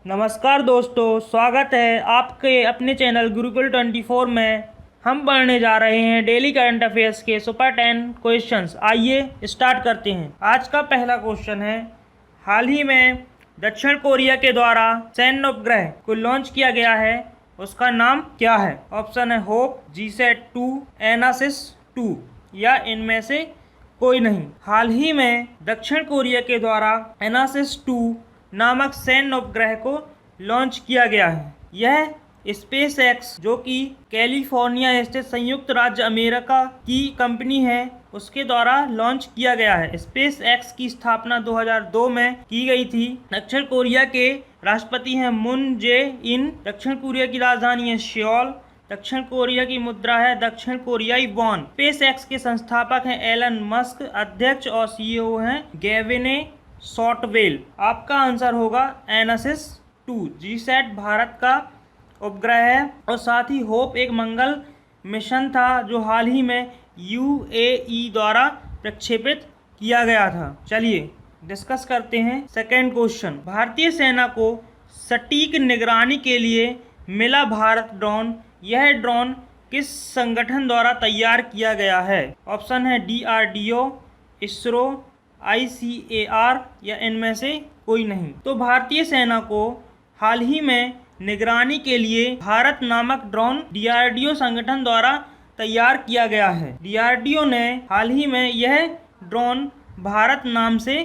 नमस्कार दोस्तों, स्वागत है आपके अपने चैनल गुरुकुल 24 में। हम पढ़ने जा रहे हैं डेली करंट अफेयर्स के सुपर 10 क्वेश्चंस। आइए स्टार्ट करते हैं। आज का पहला क्वेश्चन है, हाल ही में दक्षिण कोरिया के द्वारा सैन्य उपग्रह को लॉन्च किया गया है, उसका नाम क्या है? ऑप्शन है होप, जीसैट-2, एनासिस-2 या इनमें से कोई नहीं। हाल ही में दक्षिण कोरिया के द्वारा एनासिस-2 नामक सैन्य उपग्रह को लॉन्च किया गया है। यह स्पेस एक्स, जो कि कैलिफोर्निया स्थित संयुक्त राज्य अमेरिका की कंपनी है, उसके द्वारा लॉन्च किया गया है। स्पेस एक्स की स्थापना 2002 में की गई थी। दक्षिण कोरिया के राष्ट्रपति हैं मून जे इन। दक्षिण कोरिया की राजधानी है सियोल। दक्षिण कोरिया की मुद्रा है दक्षिण कोरियाई वॉन। स्पेस एक्स के संस्थापक हैं एलन मस्क। अध्यक्ष और सीईओ हैं गैविन शॉर्टवेल। आपका आंसर होगा एनासिस-2। जीसैट भारत का उपग्रह है और साथ ही होप एक मंगल मिशन था जो हाल ही में यूएई द्वारा प्रक्षेपित किया गया था। चलिए डिस्कस करते हैं सेकेंड क्वेश्चन। भारतीय सेना को सटीक निगरानी के लिए मिला भारत ड्रोन। यह ड्रोन किस संगठन द्वारा तैयार किया गया है? ऑप्शन है DRDO, इसरो, ICAR या इनमें से कोई नहीं। तो भारतीय सेना को हाल ही में निगरानी के लिए भारत नामक ड्रोन DRDO संगठन द्वारा तैयार किया गया है। DRDO ने हाल ही में यह ड्रोन भारत नाम से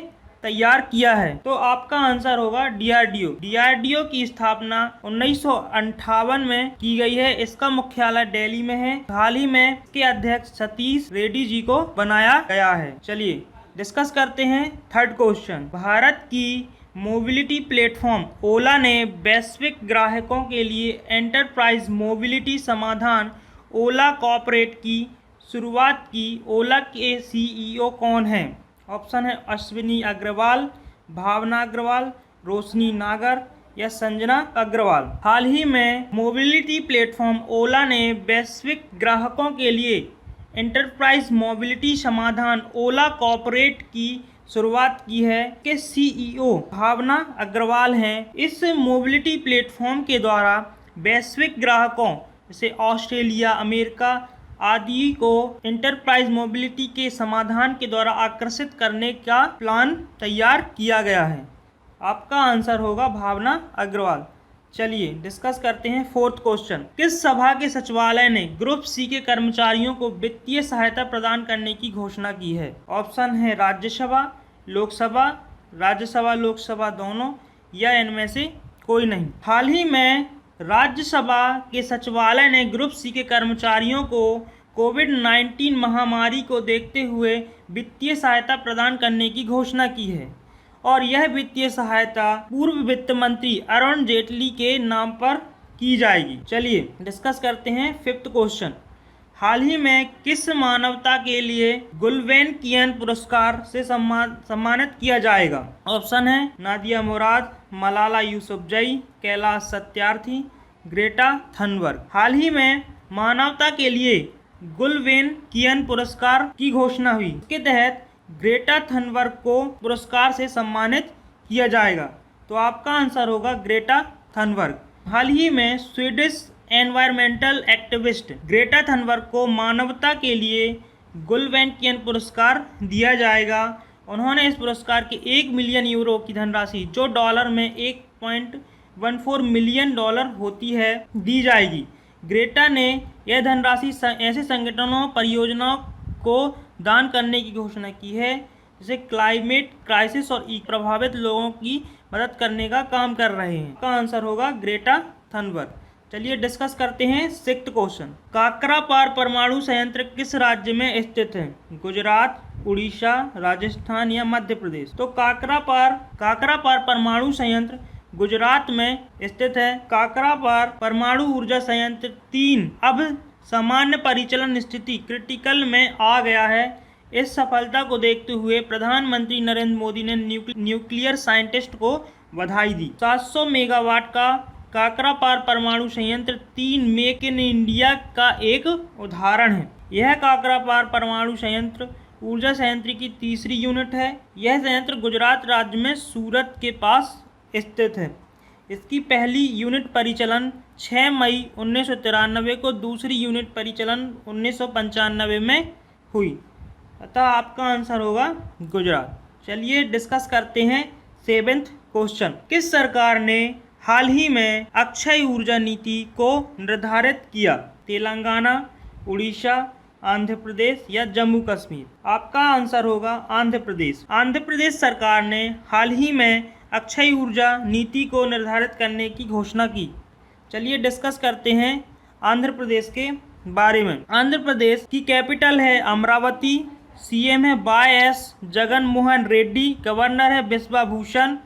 तैयार किया है। तो आपका आंसर होगा DRDO। DRDO की स्थापना 1958 में की गई है। इसका मुख्यालय दिल्ली में है। हाल ही में इसके अध्यक्ष सतीश रेड्डी जी को बनाया गया है। चलिए डिस्कस करते हैं थर्ड क्वेश्चन। भारत की मोबिलिटी प्लेटफॉर्म ओला ने वैश्विक ग्राहकों के लिए एंटरप्राइज मोबिलिटी समाधान ओला कॉर्पोरेट की शुरुआत की। ओला के सीईओ कौन हैं? ऑप्शन है अश्विनी अग्रवाल, भावना अग्रवाल, रोशनी नागर या संजना अग्रवाल। हाल ही में मोबिलिटी प्लेटफॉर्म ओला ने वैश्विक ग्राहकों के लिए एंटरप्राइज मोबिलिटी समाधान ओला कॉर्पोरेट की शुरुआत की है के सीईओ भावना अग्रवाल हैं। इस मोबिलिटी प्लेटफॉर्म के द्वारा वैश्विक ग्राहकों जैसे ऑस्ट्रेलिया, अमेरिका आदि को एंटरप्राइज मोबिलिटी के समाधान के द्वारा आकर्षित करने का प्लान तैयार किया गया है। आपका आंसर होगा भावना अग्रवाल। चलिए डिस्कस करते हैं फोर्थ क्वेश्चन। किस सभा के सचिवालय ने ग्रुप सी के कर्मचारियों को वित्तीय सहायता प्रदान करने की घोषणा की है? ऑप्शन है राज्यसभा, लोकसभा, राज्यसभा लोकसभा दोनों या इनमें से कोई नहीं। हाल ही में राज्यसभा के सचिवालय ने ग्रुप सी के कर्मचारियों को कोविड-19 महामारी को देखते हुए वित्तीय सहायता प्रदान करने की घोषणा की है और यह वित्तीय सहायता पूर्व वित्त मंत्री अरुण जेटली के नाम पर की जाएगी। चलिए डिस्कस करते हैं फिफ्थ क्वेश्चन। हाल ही में किस मानवता के लिए गुल्बेनकियन पुरस्कार से सम्मानित किया जाएगा? ऑप्शन है नादिया मुराद, मलाला यूसुफजई, कैलाश सत्यार्थी, ग्रेटा थनबर्ग। हाल ही में मानवता के लिए गुल्बेनकियन पुरस्कार की घोषणा हुई। इसके तहत ग्रेटा थनबर्ग को पुरस्कार से सम्मानित किया जाएगा। तो आपका आंसर होगा ग्रेटा थनबर्ग। हाल ही में Swedish environmental activist Greta Thunberg को मानवता के लिए गुल्बेनकियन पुरस्कार दिया जाएगा। उन्होंने इस पुरस्कार के 1 मिलियन यूरो की धनराशि, जो डॉलर में $1.14 मिलियन होती है, दी जाएगी। ग्रेटा ने यह धनराशि ऐसे संगठनों परियोजनाओं को दान करने की घोषणा की है जैसे क्लाइमेट क्राइसिस और प्रभावित लोगों की मदद करने का काम कर रहे हैं। का आंसर होगा ग्रेटा थनबर्ग। चलिए डिस्कस करते हैं सिक्स्थ क्वेश्चन। काकरापार परमाणु संयंत्र किस राज्य में स्थित है? गुजरात, उड़ीसा, राजस्थान या मध्य प्रदेश। तो काकरापार परमाणु संयंत्र गुजरात में स्थित है। काकरापार परमाणु ऊर्जा संयंत्र 3 अब सामान्य परिचालन स्थिति क्रिटिकल में आ गया है। इस सफलता को देखते हुए प्रधानमंत्री नरेंद्र मोदी ने न्यूक्लियर साइंटिस्ट को बधाई दी। 700 मेगावाट का काकरापार परमाणु संयंत्र 3 मेक इन इंडिया का एक उदाहरण है। यह काकरापार परमाणु संयंत्र ऊर्जा संयंत्र की तीसरी यूनिट है। यह संयंत्र गुजरात राज्य में सूरत के पास स्थित है। इसकी पहली यूनिट परिचालन 6 मई 1993 को, दूसरी यूनिट परिचालन 1995 में हुई। अतः आपका आंसर होगा गुजरात। चलिए डिस्कस करते हैं 7th क्वेश्चन। किस सरकार ने हाल ही में अक्षय ऊर्जा नीति को निर्धारित किया? तेलंगाना, उड़ीसा, आंध्र प्रदेश या जम्मू कश्मीर? आपका आंसर होगा आंध्र प्रदेश। आंध्र प्रदेश सरकार ने हाल ही में अक्षय ऊर्जा नीति को निर्धारित करने की घोषणा की। चलिए डिस्कस करते हैं आंध्र प्रदेश के बारे में। आंध्र प्रदेश की कैपिटल है अमरावती, सीएम है वाई.एस. जगन मोहन रेड्डी, गवर्नर है Biswabhusan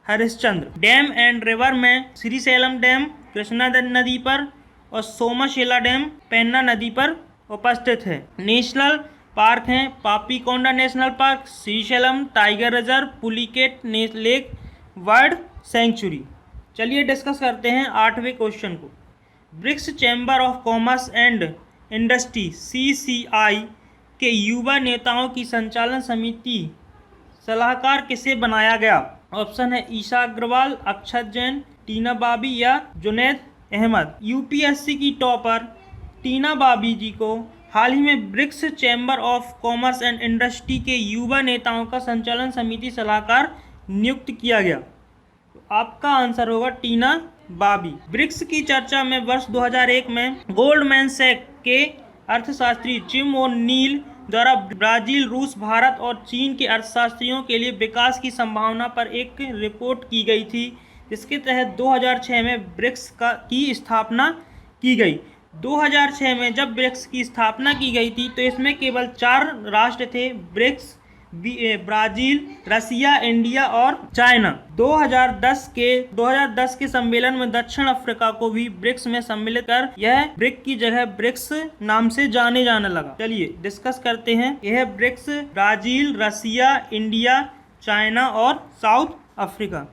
Harishchandra. Dam and river में श्रीशैलम डैम कृष्णा नदी पर और सोमाशिला डैम पेन्ना नदी पर उपस्थित है। नेशनल पार्क हैं Papikonda national park, Srisailam tiger reserve, Pulicat lake bird sanctuary. चलिए डिस्कस करते हैं 8वें क्वेश्चन को। BRICS chamber of commerce and industry CCI के युवा नेताओं की संचालन समिति सलाहकार किसे बनाया गया? ऑप्शन है ईशा अग्रवाल, अक्षत जैन, टीना बाबी या जुनैद अहमद। यूपीएससी की टॉपर टीना बाबी जी को हाल ही में BRICS chamber of commerce and industry के युवा नेताओं का संचालन समिति सलाहकार नियुक्त किया गया। तो आपका आंसर होगा टीना बाबी। ब्रिक्स की चर्चा में वर्ष 2001 में गोल्डमैन सैक के अर्थशास्त्री जिम ओ'नील द्वारा ब्राजील, रूस, भारत और चीन के अर्थशास्त्रियों के लिए विकास की संभावना पर एक रिपोर्ट की गई थी, जिसके तहत 2006 में ब्रिक्स की स्थापना की गई। 2006 में जब ब्रिक्स की स्थापना की गई थी तो इसमें केवल 4 राष्ट्र थे, ब्रिक्स, ब्राज़ील, रसिया, इंडिया और चाइना। 2010 के सम्मेलन में दक्षिण अफ्रीका को भी ब्रिक्स में सम्मिलित कर यह ब्रिक की जगह ब्रिक्स नाम से जाने जाने लगा। चलिए डिस्कस करते हैं। यह ब्रिक्स ब्राज़ील, रसिया, इंडिया, चाइना और साउथ अफ्रीका।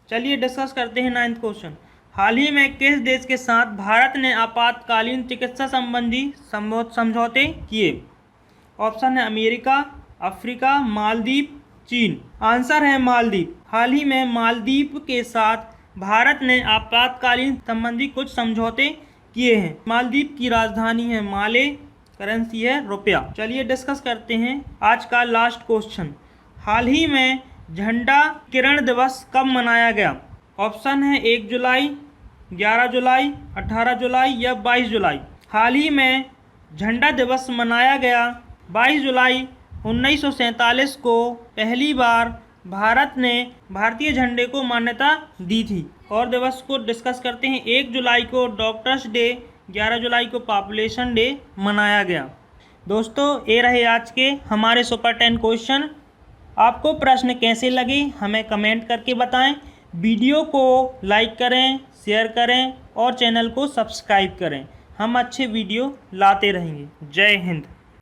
चलिए डिस्कस करते हैं 9th क्वेश्चन। हाल ही में किस देश के साथ भारत ने आपातकालीन चिकित्सा संबंधी समझौते किए? ऑप्शन है अमेरिका, अफ्रीका, मालदीव, चीन। आंसर है मालदीव। हाल ही में मालदीव के साथ भारत ने आपातकालीन संबंधी कुछ समझौते किए हैं। मालदीव की राजधानी है माले, करेंसी है रुपया। चलिए डिस्कस करते हैं आज का लास्ट क्वेश्चन। हाल ही में झंडा किरण दिवस कब मनाया गया? ऑप्शन है 1 जुलाई, 11 जुलाई, 18 जुलाई या 22 जुलाई। हाल ही में झंडा दिवस मनाया गया 22 जुलाई 1947 को। पहली बार भारत ने भारतीय झंडे को मान्यता दी थी। और दिवस को डिस्कस करते हैं। 1 जुलाई को डॉक्टर्स डे, 11 जुलाई को पॉपुलेशन डे मनाया गया। दोस्तों ये रहे आज के हमारे सुपर 10 क्वेश्चन। आपको प्रश्न कैसे लगे हमें कमेंट करके बताएं। वीडियो को लाइक करें, शेयर करें और चैनल को सब्सक्राइब करें। हम अच्छे वीडियो लाते रहेंगे। जय हिंद।